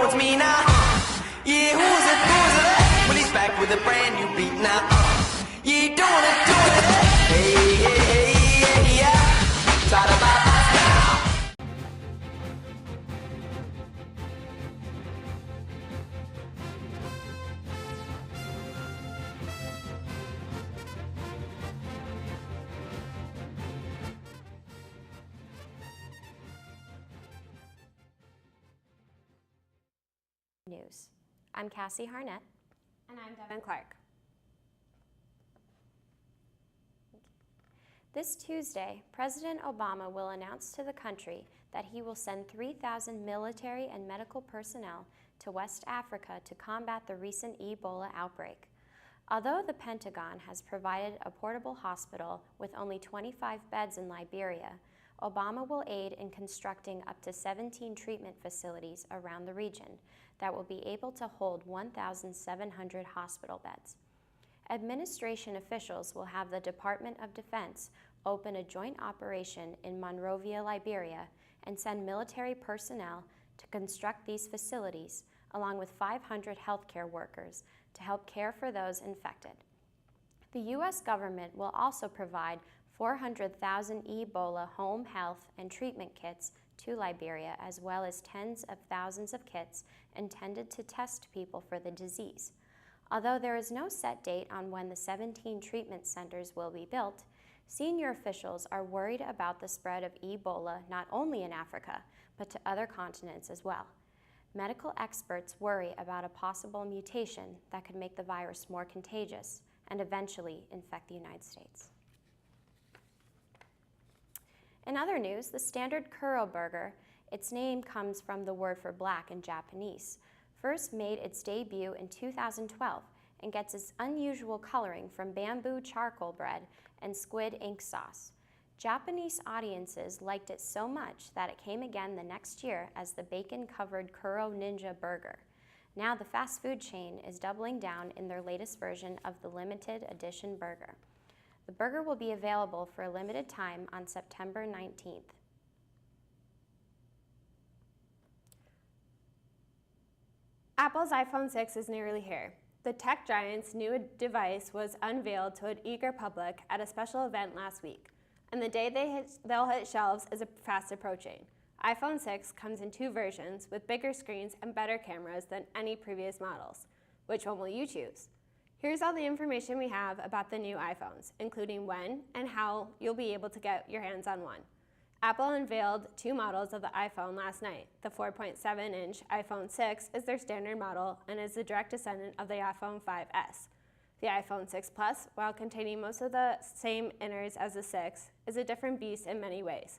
towards me now. Yeah, who's it? Well, he's back with a brand new beat now. Yeah, doing it. Hey, hey, hey, hey, yeah. Tired about us now. News. I'm Cassie Harnett. And I'm Devin Clarke. This Tuesday, President Obama will announce to the country that he will send 3,000 military and medical personnel to West Africa to combat the recent Ebola outbreak. Although the Pentagon has provided a portable hospital with only 25 beds in Liberia, Obama will aid in constructing up to 17 treatment facilities around the region that will be able to hold 1,700 hospital beds. Administration officials will have the Department of Defense open a joint operation in Monrovia, Liberia, and send military personnel to construct these facilities, along with 500 healthcare workers to help care for those infected. The U.S. government will also provide 400,000 Ebola home health and treatment kits to Liberia, as well as tens of thousands of kits intended to test people for the disease. Although there is no set date on when the 17 treatment centers will be built, senior officials are worried about the spread of Ebola not only in Africa, but to other continents as well. Medical experts worry about a possible mutation that could make the virus more contagious and eventually infect the United States. In other news, the standard Kuro burger, its name comes from the word for black in Japanese, first made its debut in 2012 and gets its unusual coloring from bamboo charcoal bread and squid ink sauce. Japanese audiences liked it so much that it came again the next year as the bacon-covered Kuro Ninja burger. Now the fast food chain is doubling down in their latest version of the limited edition burger. The burger will be available for a limited time on September 19th. Apple's iPhone 6 is nearly here. The tech giant's new device was unveiled to an eager public at a special event last week, and the day they'll hit shelves is fast approaching. iPhone 6 comes in two versions with bigger screens and better cameras than any previous models. Which one will you choose? Here's all the information we have about the new iPhones, including when and how you'll be able to get your hands on one. Apple unveiled two models of the iPhone last night. The 4.7-inch iPhone 6 is their standard model and is the direct descendant of the iPhone 5S. The iPhone 6 Plus, while containing most of the same innards as the 6, is a different beast in many ways.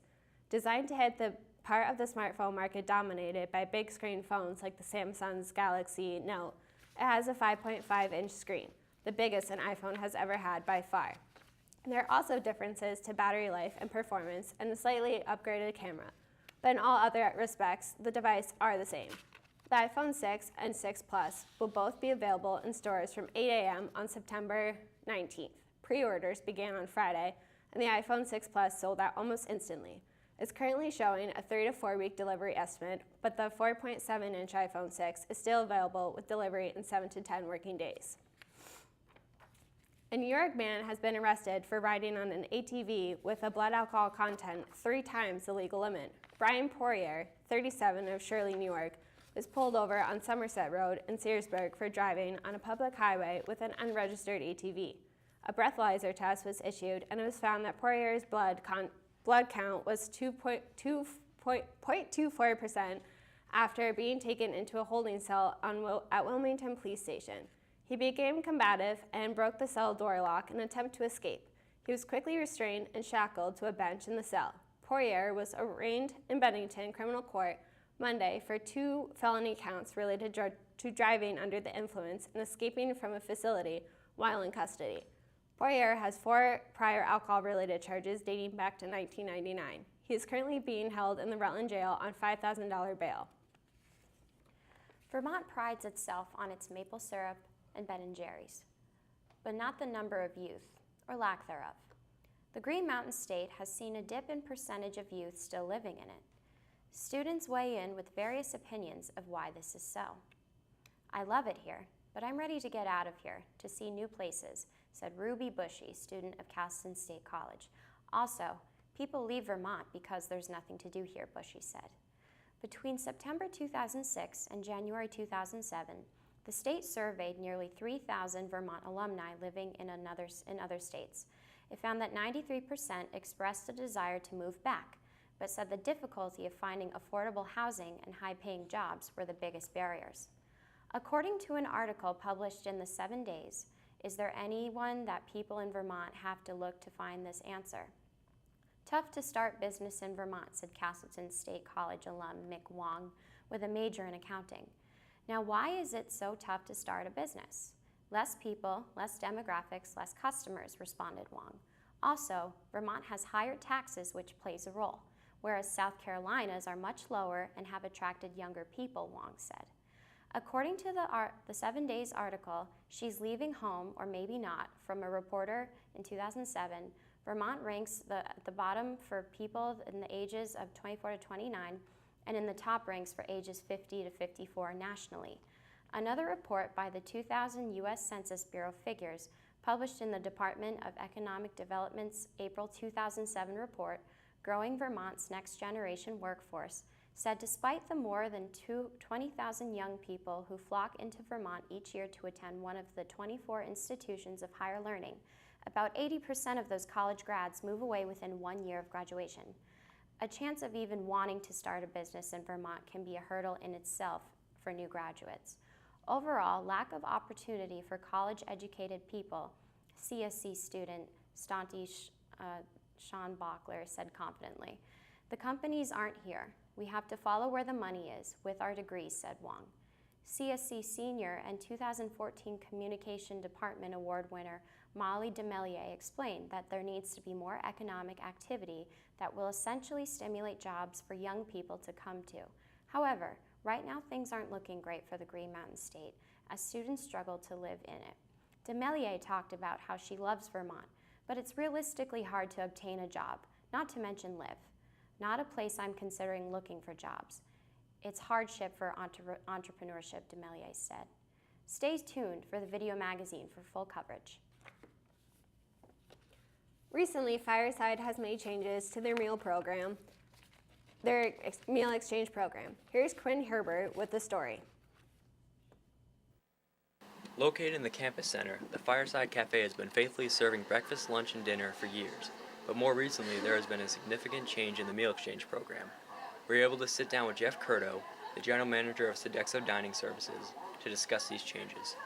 Designed to hit the part of the smartphone market dominated by big screen phones like the Samsung's Galaxy Note, it has a 5.5-inch screen, the biggest an iPhone has ever had by far. There are also differences to battery life and performance and a slightly upgraded camera, but in all other respects, the devices are the same. The iPhone 6 and 6 Plus will both be available in stores from 8 a.m. on September 19th. Pre-orders began on Friday, and the iPhone 6 Plus sold out almost instantly. It's currently showing a 3 to 4 week delivery estimate, but the 4.7-inch iPhone 6 is still available with delivery in 7 to 10 working days. A New York man has been arrested for riding on an ATV with a blood alcohol content 3 times the legal limit. Brian Poirier, 37, of Shirley, New York, was pulled over on Somerset Road in Searsburg for driving on a public highway with an unregistered ATV. A breathalyzer test was issued, and it was found that Poirier's blood count was 2.24% after being taken into a holding cell at Wilmington Police Station. He became combative and broke the cell door lock in an attempt to escape. He was quickly restrained and shackled to a bench in the cell. Poirier was arraigned in Bennington Criminal Court Monday for 2 felony counts related to driving under the influence and escaping from a facility while in custody. Poirier has 4 prior alcohol-related charges dating back to 1999. He is currently being held in the Rutland jail on $5,000 bail. Vermont prides itself on its maple syrup and Ben & Jerry's, but not the number of youth, or lack thereof. The Green Mountain State has seen a dip in percentage of youth still living in it. Students weigh in with various opinions of why this is so. "I love it here, but I'm ready to get out of here to see new places," said Ruby Bushy, student of Castleton State College. "Also, people leave Vermont because there's nothing to do here," Bushy said. Between September 2006 and January 2007, the state surveyed nearly 3,000 Vermont alumni living in other states. It found that 93% expressed a desire to move back, but said the difficulty of finding affordable housing and high-paying jobs were the biggest barriers. According to an article published in the 7 Days, "Is there anyone that people in Vermont have to look to find this answer?" "Tough to start business in Vermont," said Castleton State College alum Mick Wong, with a major in accounting. "Now, why is it so tough to start a business?" "Less people, less demographics, less customers," responded Wong. "Also, Vermont has higher taxes, which plays a role, whereas South Carolina's are much lower and have attracted younger people," Wong said. According to the 7 Days article, "She's Leaving Home, or Maybe Not," from a reporter in 2007, Vermont ranks at the bottom for people in the ages of 24 to 29 and in the top ranks for ages 50 to 54 nationally. Another report by the 2000 U.S. Census Bureau figures, published in the Department of Economic Development's April 2007 report, Growing Vermont's Next Generation Workforce, said despite the more than 20,000 young people who flock into Vermont each year to attend one of the 24 institutions of higher learning, about 80% of those college grads move away within 1 year of graduation. A chance of even wanting to start a business in Vermont can be a hurdle in itself for new graduates. Overall, lack of opportunity for college-educated people, CSC student Stanti Sean Bachler said confidently. "The companies aren't here. We have to follow where the money is with our degrees," said Wong. CSC senior and 2014 Communication Department Award winner Molly DeMellier explained that there needs to be more economic activity that will essentially stimulate jobs for young people to come to. However, right now things aren't looking great for the Green Mountain State as students struggle to live in it. DeMellier talked about how she loves Vermont, but it's realistically hard to obtain a job, not to mention live. "Not a place I'm considering looking for jobs. It's hardship for entrepreneurship," DeMellier said. Stay tuned for the Video Magazine for full coverage. Recently, Fireside has made changes to their meal exchange program. Here's Quinn Herbert with the story. Located in the campus center, the Fireside Cafe has been faithfully serving breakfast, lunch, and dinner for years. But more recently, there has been a significant change in the meal exchange program. We were able to sit down with Jeff Curto, the general manager of Sodexo Dining Services, to discuss these changes.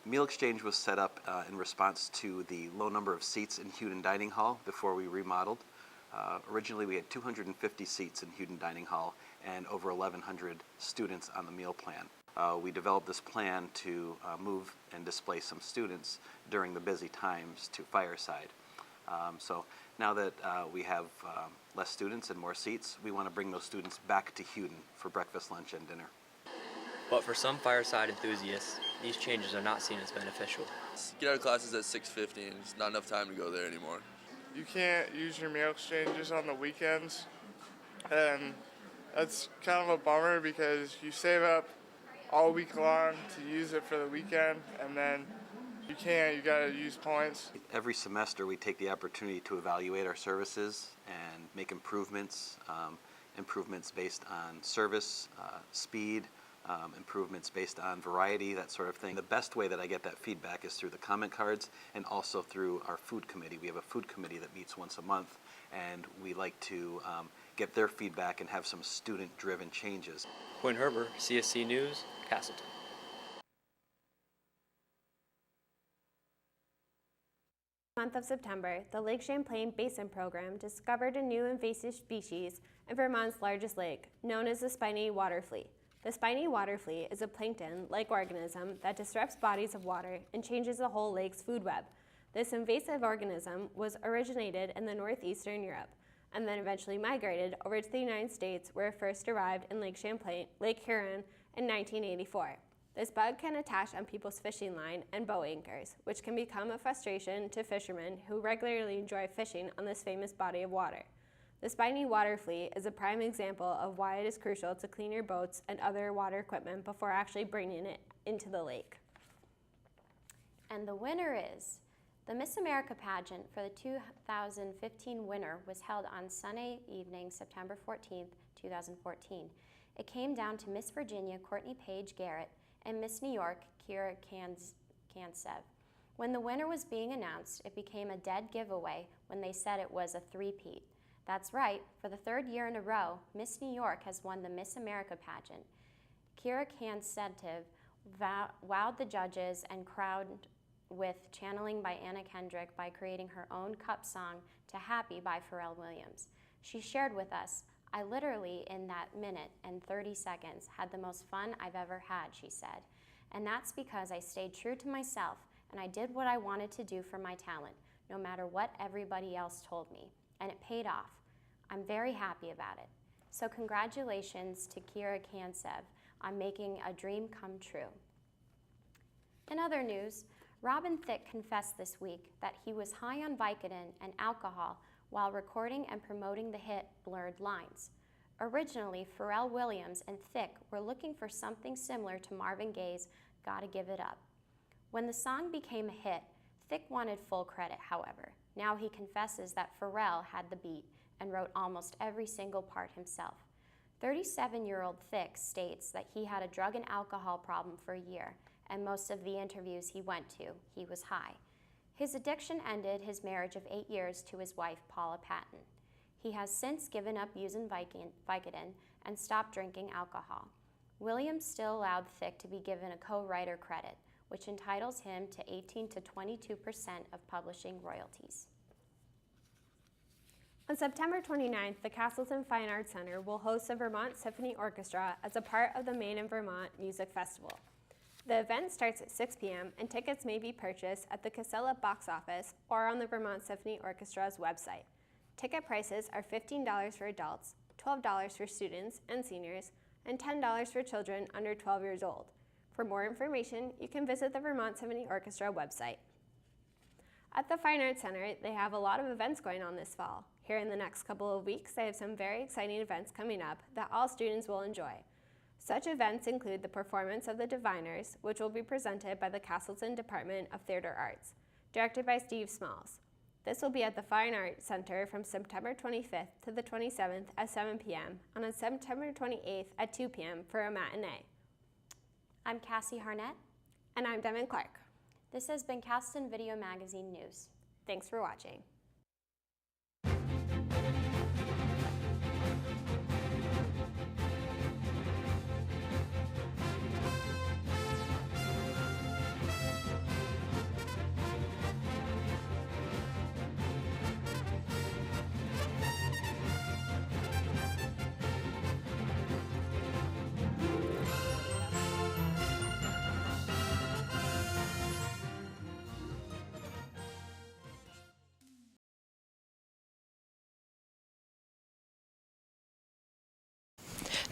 Meal exchange was set up in response to the low number of seats in Hewden Dining Hall before we remodeled. Originally, we had 250 seats in Hewden Dining Hall and over 1,100 students on the meal plan. We developed this plan to move and displace some students during the busy times to Fireside. So now that we have less students and more seats, we want to bring those students back to Hewden for breakfast, lunch, and dinner. But for some Fireside enthusiasts, these changes are not seen as beneficial. Get out of classes at 6:50 and it's not enough time to go there anymore. You can't use your meal exchanges on the weekends, and that's kind of a bummer because you save up all week long to use it for the weekend, and then you can't, you gotta use points. Every semester we take the opportunity to evaluate our services and make improvements, improvements based on service, speed, improvements based on variety, that sort of thing. The best way that I get that feedback is through the comment cards and also through our food committee. We have a food committee that meets once a month, and we like to get their feedback and have some student-driven changes. Quinn Herbert, CSC News, Castleton. Month of September, the Lake Champlain Basin Program discovered a new invasive species in Vermont's largest lake, known as the spiny water flea. The spiny water flea is a plankton-like organism that disrupts bodies of water and changes the whole lake's food web. This invasive organism was originated in the northeastern Europe and then eventually migrated over to the United States, where it first arrived in Lake Huron in 1984. This bug can attach on people's fishing line and boat anchors, which can become a frustration to fishermen who regularly enjoy fishing on this famous body of water. The spiny water fleet is a prime example of why it is crucial to clean your boats and other water equipment before actually bringing it into the lake. And the winner is the Miss America pageant for the 2015 winner was held on Sunday evening, September 14th, 2014. It came down to Miss Virginia, Courtney Page Garrett, and Miss New York, Kira Kansev. When the winner was being announced, it became a dead giveaway when they said it was a three-peat. That's right, for the third year in a row, Miss New York has won the Miss America pageant. Kira Kansev wowed the judges and crowd with channeling by Anna Kendrick by creating her own cup song to Happy by Pharrell Williams. She shared with us, "I literally, in that minute and 30 seconds, had the most fun I've ever had," she said. "And that's because I stayed true to myself and I did what I wanted to do for my talent, no matter what everybody else told me. And it paid off. I'm very happy about it." So congratulations to Kira Kansev on making a dream come true. In other news, Robin Thicke confessed this week that he was high on Vicodin and alcohol while recording and promoting the hit Blurred Lines. Originally, Pharrell Williams and Thicke were looking for something similar to Marvin Gaye's Gotta Give It Up. When the song became a hit, Thicke wanted full credit, however. Now he confesses that Pharrell had the beat and wrote almost every single part himself. 37-year-old Thicke states that he had a drug and alcohol problem for a year, and most of the interviews he went to, he was high. His addiction ended his marriage of 8 years to his wife, Paula Patton. He has since given up using Vicodin and stopped drinking alcohol. Williams still allowed Thicke to be given a co-writer credit, which entitles him to 18 to 22% of publishing royalties. On September 29th, the Castleton Fine Arts Center will host the Vermont Symphony Orchestra as a part of the Made in Vermont Music Festival. The event starts at 6 p.m. and tickets may be purchased at the Casella box office or on the Vermont Symphony Orchestra's website. Ticket prices are $15 for adults, $12 for students and seniors, and $10 for children under 12 years old. For more information, you can visit the Vermont Symphony Orchestra website. At the Fine Arts Center, they have a lot of events going on this fall. Here in the next couple of weeks, they have some very exciting events coming up that all students will enjoy. Such events include the performance of The Diviners, which will be presented by the Castleton Department of Theater Arts, directed by Steve Smalls. This will be at the Fine Arts Center from September 25th to the 27th at 7 p.m. and on September 28th at 2 p.m. for a matinee. I'm Cassie Harnett. And I'm Devin Clarke. This has been Castleton Video Magazine News. Thanks for watching.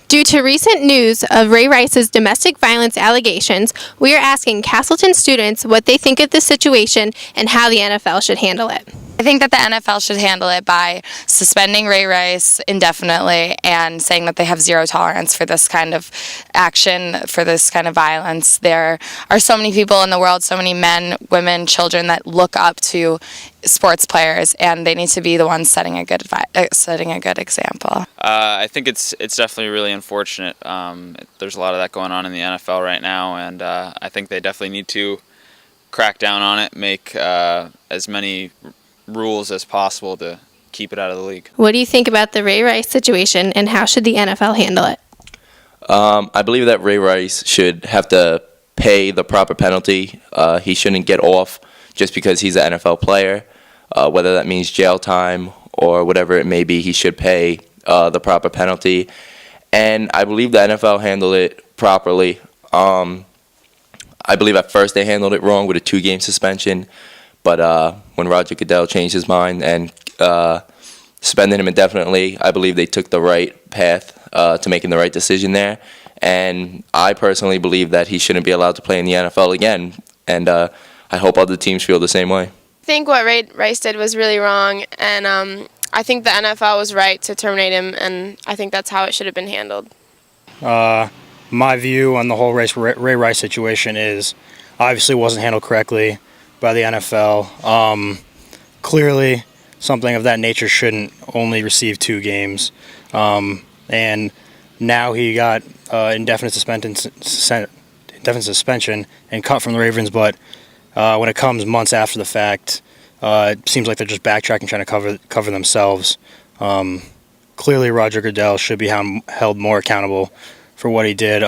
Due to recent news of Ray Rice's domestic violence allegations, we are asking Castleton students what they think of the situation and how the NFL should handle it. I think that the NFL should handle it by suspending Ray Rice indefinitely and saying that they have zero tolerance for this kind of action, for this kind of violence. There are so many people in the world, so many men, women, children that look up to sports players, and they need to be the ones setting a good example. I think it's definitely really unfortunate. There's a lot of that going on in the NFL right now, and I think they definitely need to crack down on it, make as many rules as possible to keep it out of the league. What do you think about the Ray Rice situation, and how should the NFL handle it? I believe that Ray Rice should have to pay the proper penalty. He shouldn't get off just because he's an NFL player. Whether that means jail time or whatever it may be, he should pay the proper penalty. And I believe the NFL handled it properly. I believe at first they handled it wrong with a 2-game suspension. But when Roger Goodell changed his mind and suspended him indefinitely, I believe they took the right path to making the right decision there. And I personally believe that he shouldn't be allowed to play in the NFL again. And I hope other teams feel the same way. I think what Ray Rice did was really wrong, and I think the NFL was right to terminate him, and I think that's how it should have been handled. My view on the whole Ray Rice situation is obviously wasn't handled correctly by the NFL. Clearly, something of that nature shouldn't only receive 2 games. And now he got indefinite suspension and cut from the Ravens, but when it comes months after the fact, it seems like they're just backtracking, trying to cover themselves. Clearly, Roger Goodell should be held more accountable for what he did.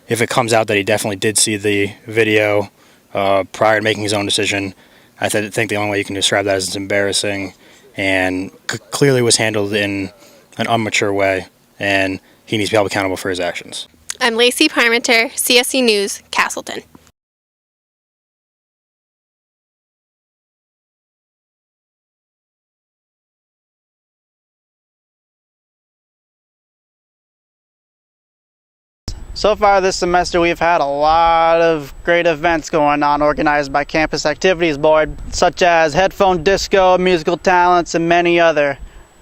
If it comes out that he definitely did see the video prior to making his own decision, I think the only way you can describe that is it's embarrassing and clearly was handled in an immature way, and he needs to be held accountable for his actions. I'm Lacey Parmenter, CSC News, Castleton. So far this semester we've had a lot of great events going on organized by Campus Activities Board, such as Headphone Disco, Musical Talents, and many other.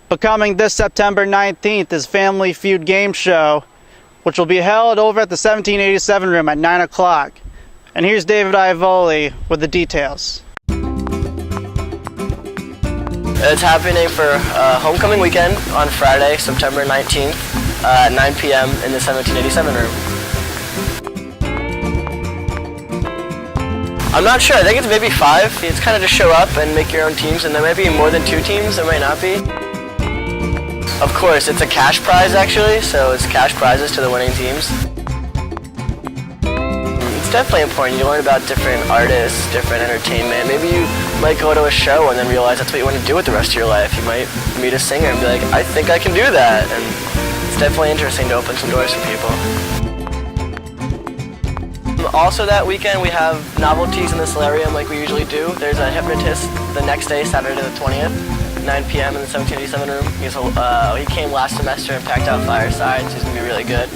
But coming this September 19th is Family Feud Game Show, which will be held over at the 1787 room at 9 o'clock. And here's David Ivoli with the details. It's happening for homecoming weekend on Friday, September 19th. At 9 p.m. in the 1787 room. I'm not sure. I think it's maybe 5. It's kind of just show up and make your own teams, and there might be more than 2 teams. There might not be. Of course, it's a cash prize actually, so it's cash prizes to the winning teams. It's definitely important. You learn about different artists, different entertainment. Maybe you might go to a show and then realize that's what you want to do with the rest of your life. You might meet a singer and be like, I think I can do that. And it's definitely interesting to open some doors for people. Also that weekend we have novelties in the solarium like we usually do. There's a hypnotist the next day, Saturday the 20th, 9 p.m. in the 1787 room. He came last semester and packed out Fireside, so he's going to be really good.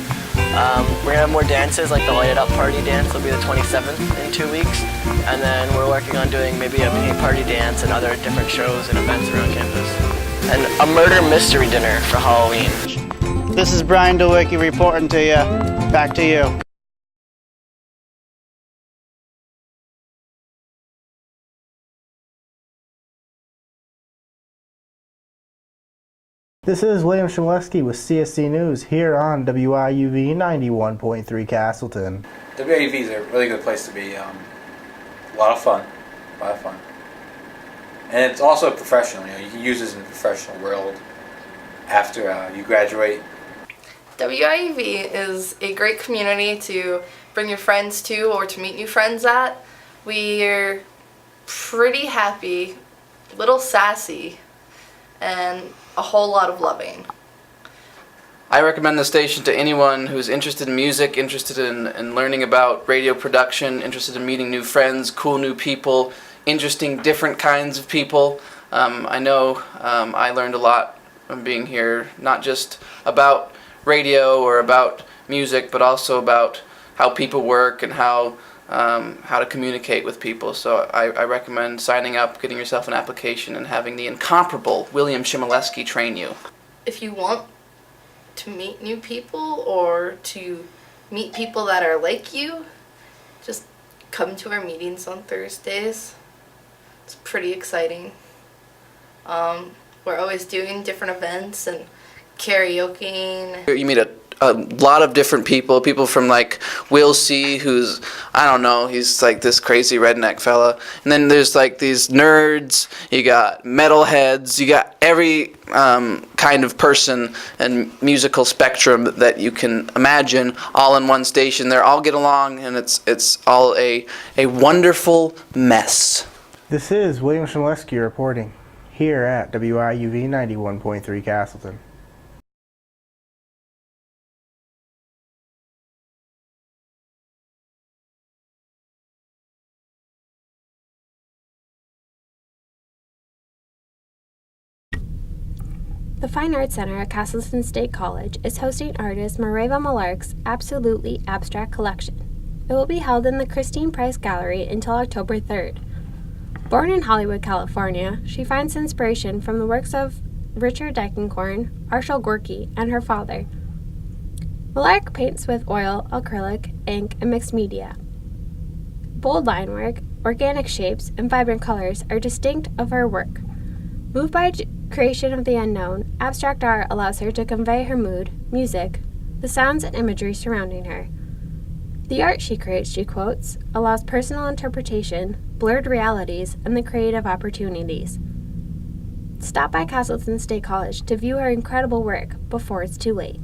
We're going to have more dances, like the Light It Up Party dance will be the 27th in 2 weeks. And then we're working on doing maybe a mini party dance and other different shows and events around campus. And a murder mystery dinner for Halloween. This is Brian DeWicki reporting to you. Back to you. This is William Shaleski with CSC News here on WIUV 91.3 Castleton. WIUV is a really good place to be. A lot of fun. And it's also professional. You can use this in the professional world after you graduate. WIUV is a great community to bring your friends to or to meet new friends at. We're pretty happy, a little sassy, and a whole lot of loving. I recommend the station to anyone who's interested in music, interested in learning about radio production, interested in meeting new friends, cool new people, interesting different kinds of people. I know I learned a lot from being here, not just about radio or about music, but also about how people work and how to communicate with people. So I recommend signing up, getting yourself an application, and having the incomparable William Shimaleski train you. If you want to meet new people or to meet people that are like you, just come to our meetings on Thursdays. It's pretty exciting. We're always doing different events and karaokeing. You meet a lot of different people from like Will C, who's, I don't know, he's like this crazy redneck fella. And then there's like these nerds, you got metalheads, you got every kind of person and musical spectrum that you can imagine all in one station. They all get along, and it's all a wonderful mess. This is William Shaleski reporting here at WIUV 91.3 Castleton. The Fine Arts Center at Castleton State College is hosting artist Mareva Malark's Absolutely Abstract collection. It will be held in the Christine Price Gallery until October 3rd. Born in Hollywood, California, she finds inspiration from the works of Richard Deichenkorn, Arshel Gorky, and her father. Clarke paints with oil, acrylic, ink, and mixed media. Bold line work, organic shapes, and vibrant colors are distinct of her work. Moved by creation of the unknown, abstract art allows her to convey her mood, music, the sounds and imagery surrounding her. The art she creates, she quotes, allows personal interpretation, blurred realities, and the creative opportunities. Stop by Castleton State College to view her incredible work before it's too late.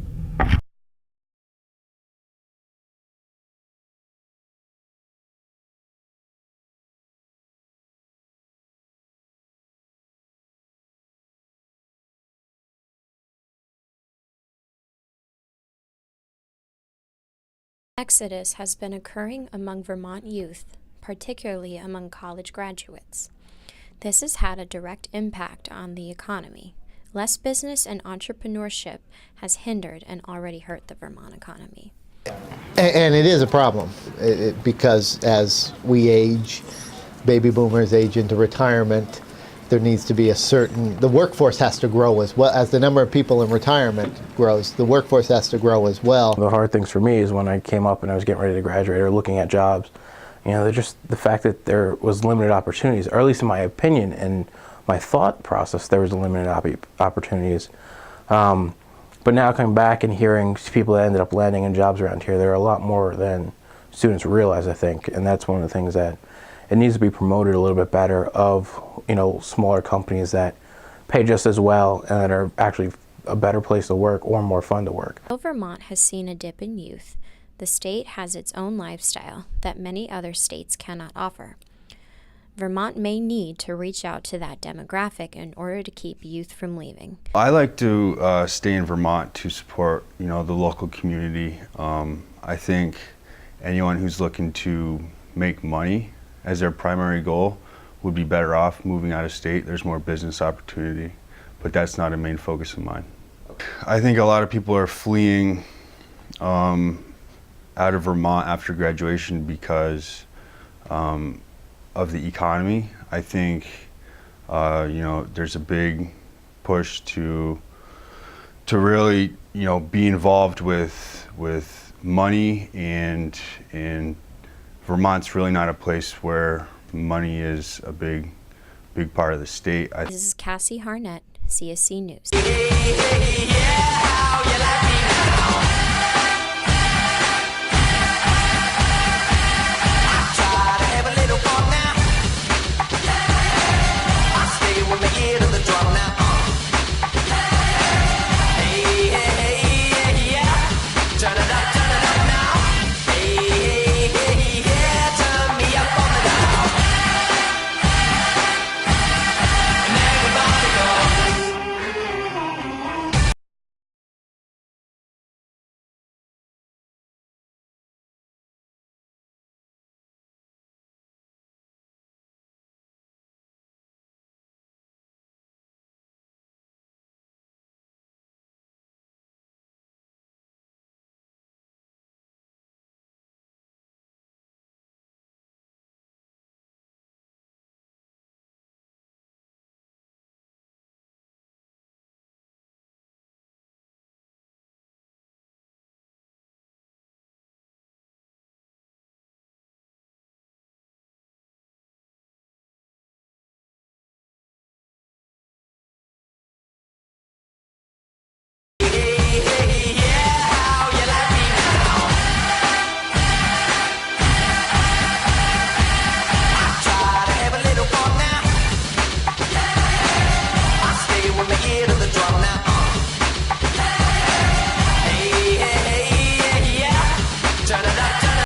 Exodus has been occurring among Vermont youth, particularly among college graduates. This has had a direct impact on the economy. Less business and entrepreneurship has hindered and already hurt the Vermont economy. And it is a problem because as we age, baby boomers age into retirement, there needs to be the workforce has to grow as well. As the number of people in retirement grows, the workforce has to grow as well. The hard things for me is when I came up and I was getting ready to graduate or looking at jobs, just the fact that there was limited opportunities, or at least in my opinion and my thought process, there was limited opportunities. But now coming back and hearing people that ended up landing in jobs around here, there are a lot more than students realize, I think, and that's one of the things that it needs to be promoted a little bit better of, smaller companies that pay just as well and that are actually a better place to work or more fun to work. Though Vermont has seen a dip in youth, the state has its own lifestyle that many other states cannot offer. Vermont may need to reach out to that demographic in order to keep youth from leaving. I like to stay in Vermont to support, the local community. I think anyone who's looking to make money as their primary goal would be better off moving out of state. There's more business opportunity, but that's not a main focus of mine. I think a lot of people are fleeing out of Vermont after graduation because of the economy. I think there's a big push to really be involved with money, and Vermont's really not a place where money is a big part of the state. This is Cassie Harnett, CSC News. Yeah.